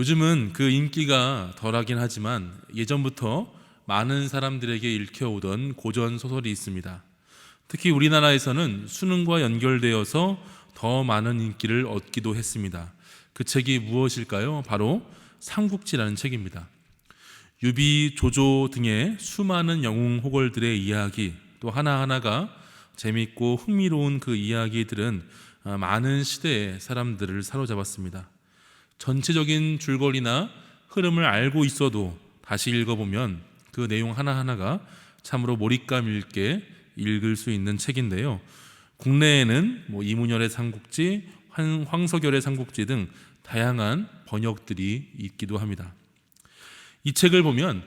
요즘은 그 인기가 덜하긴 하지만 예전부터 많은 사람들에게 읽혀오던 고전 소설이 있습니다. 특히 우리나라에서는 수능과 연결되어서 더 많은 인기를 얻기도 했습니다. 그 책이 무엇일까요? 바로 삼국지라는 책입니다. 유비, 조조 등의 수많은 영웅 호걸들의 이야기, 또 하나하나가 재밌고 흥미로운 그 이야기들은 많은 시대의 사람들을 사로잡았습니다. 전체적인 줄거리나 흐름을 알고 있어도 다시 읽어보면 그 내용 하나하나가 참으로 몰입감 있게 읽을 수 있는 책인데요. 국내에는 이문열의 삼국지, 황석열의 삼국지 등 다양한 번역들이 있기도 합니다. 이 책을 보면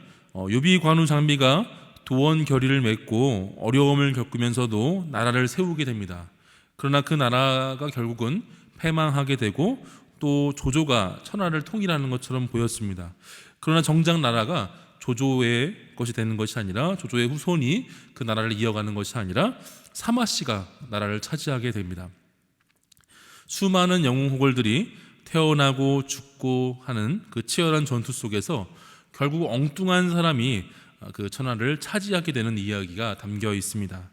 유비 관우 장비가 도원 결의를 맺고 어려움을 겪으면서도 나라를 세우게 됩니다. 그러나 그 나라가 결국은 패망하게 되고 또 조조가 천하를 통일하는 것처럼 보였습니다. 그러나 정작 나라가 조조의 것이 되는 것이 아니라 조조의 후손이 그 나라를 이어가는 것이 아니라 사마씨가 나라를 차지하게 됩니다. 수많은 영웅 호걸들이 태어나고 죽고 하는 그 치열한 전투 속에서 결국 엉뚱한 사람이 그 천하를 차지하게 되는 이야기가 담겨 있습니다.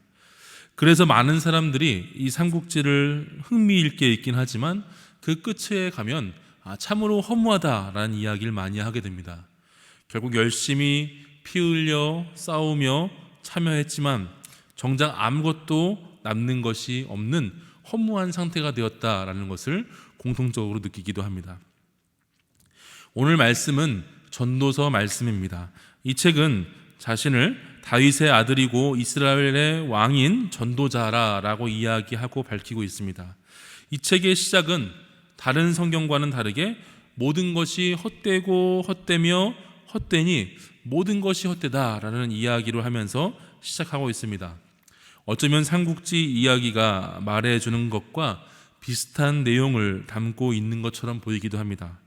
그래서 많은 사람들이 이 삼국지를 흥미있게 읽긴 하지만 그 끝에 가면 참으로 허무하다라는 이야기를 많이 하게 됩니다. 결국 열심히 피 흘려 싸우며 참여했지만 정작 아무것도 남는 것이 없는 허무한 상태가 되었다라는 것을 공통적으로 느끼기도 합니다. 오늘 말씀은 전도서 말씀입니다. 이 책은 자신을 다윗의 아들이고 이스라엘의 왕인 전도자라고 이야기하고 밝히고 있습니다. 이 책의 시작은 다른 성경과는 다르게 모든 것이 헛되고 헛되며 헛되니 모든 것이 헛되다라는 이야기로 하면서 시작하고 있습니다. 어쩌면 삼국지 이야기가 말해주는 것과 비슷한 내용을 담고 있는 것처럼 보이기도 합니다.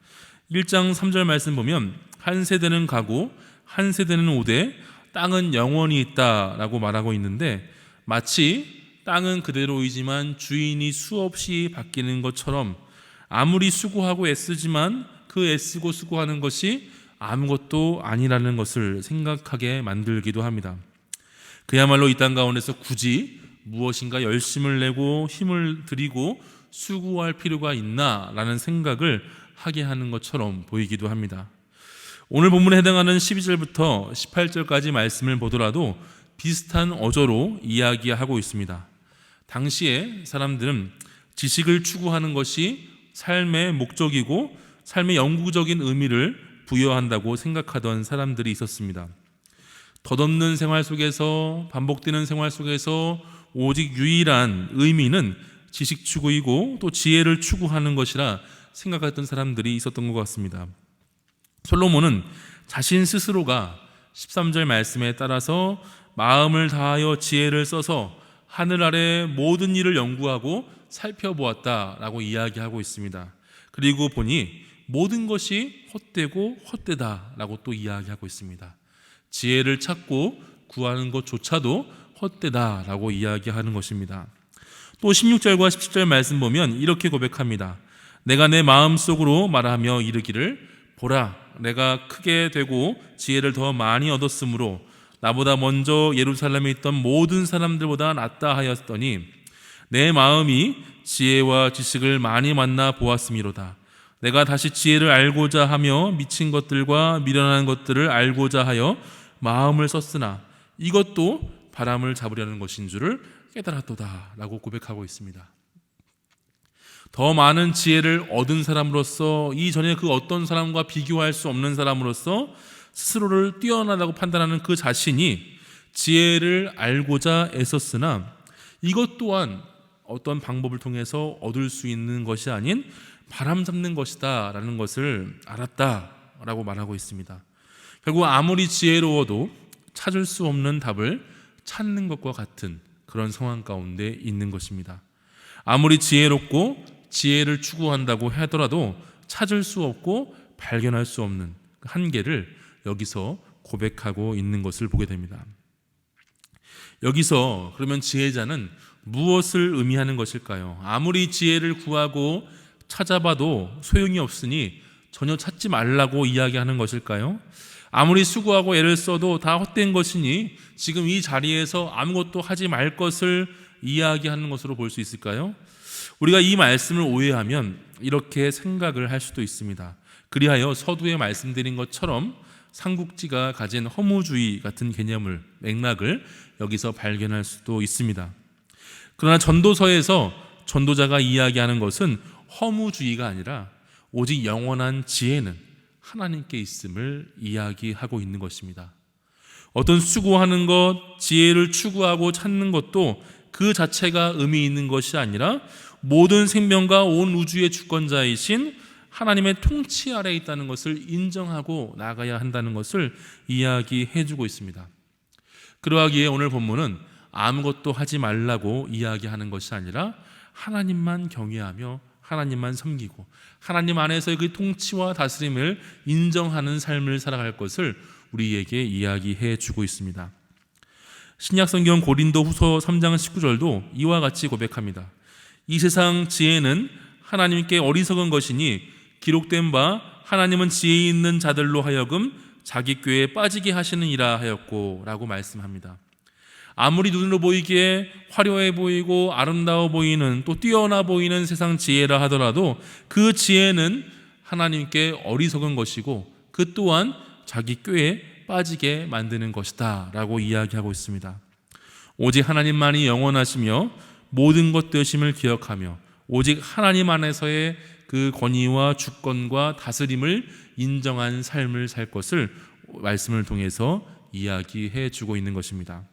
1장 3절 말씀 보면 한 세대는 가고 한 세대는 오되 땅은 영원히 있다라고 말하고 있는데 마치 땅은 그대로이지만 주인이 수없이 바뀌는 것처럼 아무리 수고하고 애쓰지만 그 애쓰고 수고하는 것이 아무것도 아니라는 것을 생각하게 만들기도 합니다. 그야말로 이 땅 가운데서 굳이 무엇인가 열심을 내고 힘을 들이고 수고할 필요가 있나라는 생각을 하게 하는 것처럼 보이기도 합니다. 오늘 본문에 해당하는 12절부터 18절까지 말씀을 보더라도 비슷한 어조로 이야기하고 있습니다. 당시에 사람들은 지식을 추구하는 것이 삶의 목적이고 삶의 영구적인 의미를 부여한다고 생각하던 사람들이 있었습니다. 덧없는 생활 속에서 반복되는 생활 속에서 오직 유일한 의미는 지식 추구이고 또 지혜를 추구하는 것이라 생각했던 사람들이 있었던 것 같습니다. 솔로몬은 자신 스스로가 13절 말씀에 따라서 마음을 다하여 지혜를 써서 하늘 아래 모든 일을 연구하고 살펴보았다라고 이야기하고 있습니다. 그리고 보니 모든 것이 헛되고 헛되다라고 또 이야기하고 있습니다. 지혜를 찾고 구하는 것조차도 헛되다라고 이야기하는 것입니다. 또 16절과 17절 말씀 보면 이렇게 고백합니다. 내가 내 마음속으로 말하며 이르기를 보라 내가 크게 되고 지혜를 더 많이 얻었으므로 나보다 먼저 예루살렘에 있던 모든 사람들보다 낫다 하였더니 내 마음이 지혜와 지식을 많이 만나 보았음이로다. 내가 다시 지혜를 알고자 하며 미친 것들과 미련한 것들을 알고자 하여 마음을 썼으나 이것도 바람을 잡으려는 것인 줄을 깨달았도다 라고 고백하고 있습니다. 더 많은 지혜를 얻은 사람으로서 이전에 그 어떤 사람과 비교할 수 없는 사람으로서 스스로를 뛰어나다고 판단하는 그 자신이 지혜를 알고자 애썼으나 이것 또한 어떤 방법을 통해서 얻을 수 있는 것이 아닌 바람 잡는 것이다 라는 것을 알았다라고 말하고 있습니다. 결국 아무리 지혜로워도 찾을 수 없는 답을 찾는 것과 같은 그런 상황 가운데 있는 것입니다. 아무리 지혜롭고 지혜를 추구한다고 하더라도 찾을 수 없고 발견할 수 없는 한계를 여기서 고백하고 있는 것을 보게 됩니다. 여기서 그러면 지혜자는 무엇을 의미하는 것일까요? 아무리 지혜를 구하고 찾아봐도 소용이 없으니 전혀 찾지 말라고 이야기하는 것일까요? 아무리 수고하고 애를 써도 다 헛된 것이니 지금 이 자리에서 아무것도 하지 말 것을 이야기하는 것으로 볼 수 있을까요? 우리가 이 말씀을 오해하면 이렇게 생각을 할 수도 있습니다. 그리하여 서두에 말씀드린 것처럼 삼국지가 가진 허무주의 같은 개념을, 맥락을 여기서 발견할 수도 있습니다. 그러나 전도서에서 전도자가 이야기하는 것은 허무주의가 아니라 오직 영원한 지혜는 하나님께 있음을 이야기하고 있는 것입니다. 어떤 수고하는 것, 지혜를 추구하고 찾는 것도 그 자체가 의미 있는 것이 아니라 모든 생명과 온 우주의 주권자이신 하나님의 통치 아래에 있다는 것을 인정하고 나가야 한다는 것을 이야기해 주고 있습니다. 그러하기에 오늘 본문은 아무것도 하지 말라고 이야기하는 것이 아니라 하나님만 경외하며 하나님만 섬기고 하나님 안에서의 그 통치와 다스림을 인정하는 삶을 살아갈 것을 우리에게 이야기해 주고 있습니다. 신약성경 고린도후서 3장 19절도 이와 같이 고백합니다. 이 세상 지혜는 하나님께 어리석은 것이니 기록된 바 하나님은 지혜 있는 자들로 하여금 자기 꾀에 빠지게 하시느니라 하였고 라고 말씀합니다. 아무리 눈으로 보이기에 화려해 보이고 아름다워 보이는, 또 뛰어나 보이는 세상 지혜라 하더라도 그 지혜는 하나님께 어리석은 것이고 그 또한 자기 꾀에 빠지게 만드는 것이다 라고 이야기하고 있습니다. 오직 하나님만이 영원하시며 모든 것 되심을 기억하며 오직 하나님 안에서의 그 권위와 주권과 다스림을 인정한 삶을 살 것을 말씀을 통해서 이야기해 주고 있는 것입니다.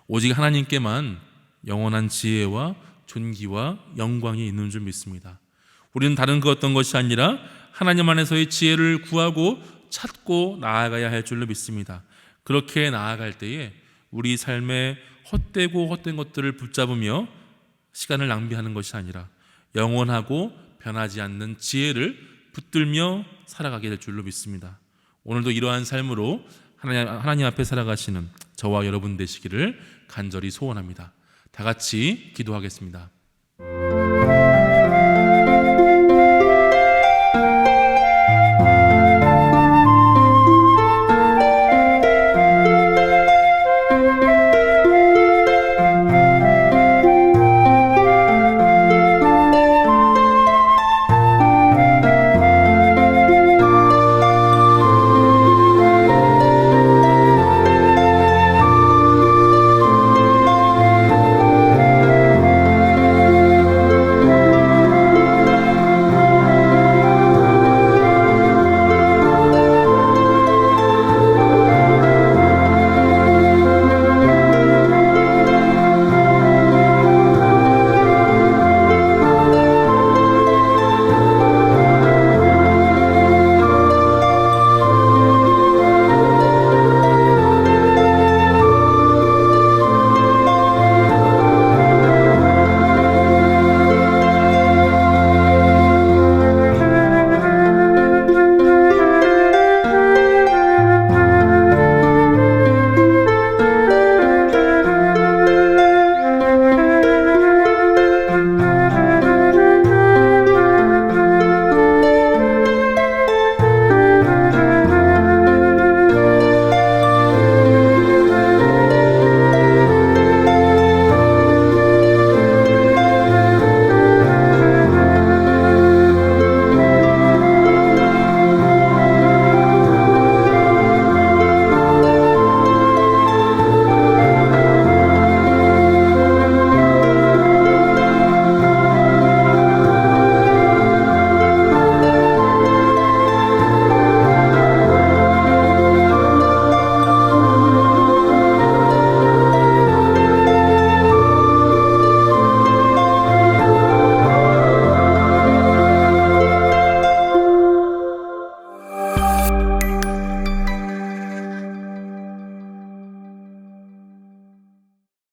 오직 하나님께만 영원한 지혜와 존귀와 영광이 있는 줄 믿습니다. 우리는 다른 그 어떤 것이 아니라 하나님 안에서의 지혜를 구하고 찾고 나아가야 할 줄로 믿습니다. 그렇게 나아갈 때에 우리 삶에 헛되고 헛된 것들을 붙잡으며 시간을 낭비하는 것이 아니라 영원하고 변하지 않는 지혜를 붙들며 살아가게 될 줄로 믿습니다. 오늘도 이러한 삶으로 하나님 앞에 살아가시는 저와 여러분 되시기를 간절히 소원합니다. 다 같이 기도하겠습니다.